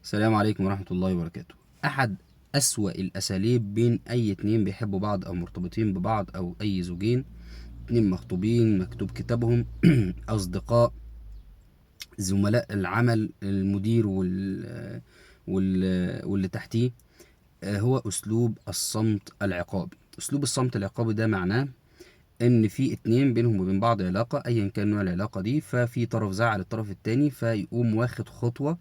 السلام عليكم ورحمة الله وبركاته. أحد أسوأ الأساليب بين أي اتنين بيحبوا بعض أو مرتبطين ببعض أو أي زوجين، اتنين مخطوبين مكتوب كتابهم أصدقاء، زملاء العمل، المدير واللي تحتيه، هو أسلوب الصمت العقابي. أسلوب الصمت العقابي ده معناه إن في اتنين بينهم وبين بعض علاقة أيا كان نوع العلاقة دي، ففي طرف زعل الطرف التاني فيقوم واخد خطوة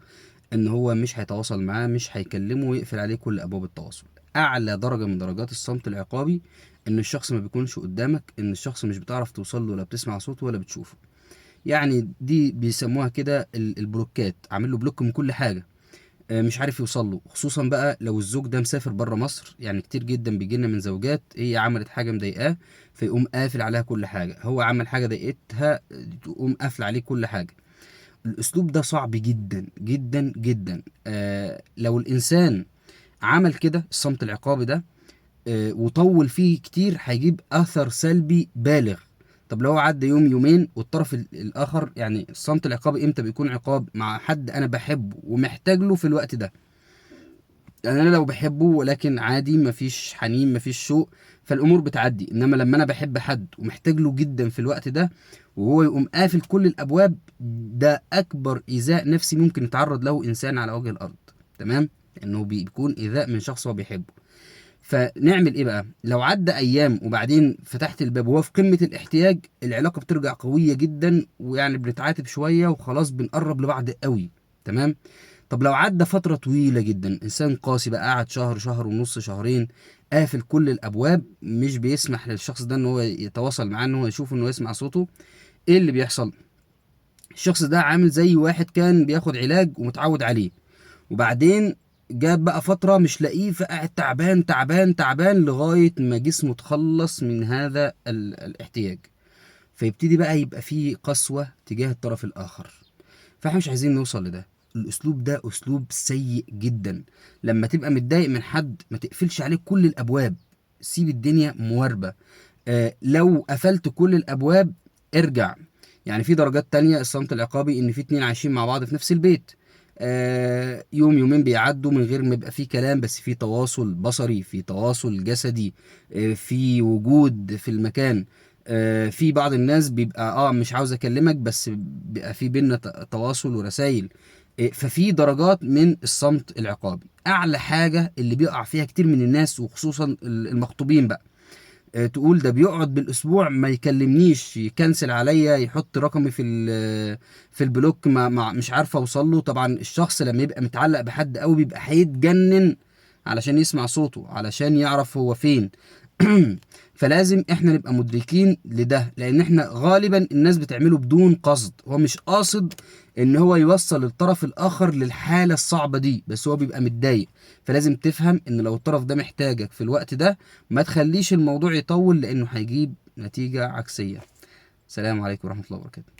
ان هو مش هيتواصل معاه، مش هيكلمه، ويقفل عليه كل ابواب التواصل. اعلى درجة من درجات الصمت العقابي ان الشخص ما بيكونش قدامك، ان الشخص مش بتعرف توصل له، ولا بتسمع صوته ولا بتشوفه. يعني دي بيسموها كده البلوكات، عامل له بلوك من كل حاجة. مش عارف يوصل له، خصوصا بقى لو الزوج ده مسافر بره مصر. يعني كتير جدا بيجي لنا من زوجات هي عملت حاجه مضايقاه فيقوم قافل عليها كل حاجه، هو عمل حاجه ضايقتها تقوم قافل عليه كل حاجه. الاسلوب ده صعب جدا جدا جدا. لو الانسان عمل كده الصمت العقابي ده وطول فيه كتير هيجيب اثر سلبي بالغ. طب لو عدى يوم يومين والطرف الاخر، يعني الصمت العقابي امتى بيكون عقاب؟ مع حد انا بحبه ومحتاج له في الوقت ده. يعني انا لو بحبه ولكن عادي، مفيش حنين مفيش شوق، فالامور بتعدي. انما لما انا بحب حد ومحتاج له جدا في الوقت ده وهو يقوم قافل كل الابواب، ده اكبر ايذاء نفسي ممكن يتعرض له انسان على وجه الارض. تمام؟ لانه بيكون ايذاء من شخص هو بيحبه. فنعمل ايه بقى لو عدى ايام وبعدين فتحت الباب وهو في قمة الاحتياج؟ العلاقة بترجع قوية جدا، ويعني بنتعاتب شوية وخلاص بنقرب لبعض قوي. تمام؟ طب لو عدى فترة طويلة جدا، انسان قاسي بقى قعد شهر، شهر ونص، شهرين، قافل كل الابواب، مش بيسمح للشخص ده ان هو يتواصل معاه، ان هو يشوف، ان هو يسمع صوته، ايه اللي بيحصل؟ الشخص ده عامل زي واحد كان بياخد علاج ومتعود عليه، وبعدين جاب بقى فترة مش لاقيه، فقعد تعبان تعبان تعبان لغاية ما جسمه تخلص من هذا الاحتياج. فيبتدي بقى يبقى فيه قسوة تجاه الطرف الآخر. فاحنا مش عايزين نوصل لده. الاسلوب ده اسلوب سيء جدا. لما تبقى متضايق من حد ما تقفلش عليه كل الابواب، سيب الدنيا مواربة. لو قفلت كل الابواب ارجع. يعني في درجات تانية الصمت العقابي، ان في اتنين عايشين مع بعض في نفس البيت، يوم يومين بيعدوا من غير ما يبقى في كلام، بس في تواصل بصري، في تواصل جسدي، في وجود في المكان. في بعض الناس بيبقى مش عاوز اكلمك، بس بيبقى في بينا تواصل ورسائل. ففي درجات من الصمت العقابي. اعلى حاجة اللي بيقع فيها كتير من الناس وخصوصا المخطوبين بقى، تقول ده بيقعد بالاسبوع ما يكلمنيش، يكنسل عليا، يحط رقمي في البلوك، ما مش عارف اوصل له. طبعا الشخص لما يبقى متعلق بحد قوي بيبقى هيتجنن علشان يسمع صوته، علشان يعرف هو فين. فلازم احنا نبقى مدركين لده، لان احنا غالبا الناس بتعمله بدون قصد، هو مش قاصد ان هو يوصل الطرف الاخر للحالة الصعبة دي، بس هو بيبقى متضايق. فلازم تفهم ان لو الطرف ده محتاجك في الوقت ده، ما تخليش الموضوع يطول، لانه هيجيب نتيجة عكسية. السلام عليكم ورحمة الله وبركاته.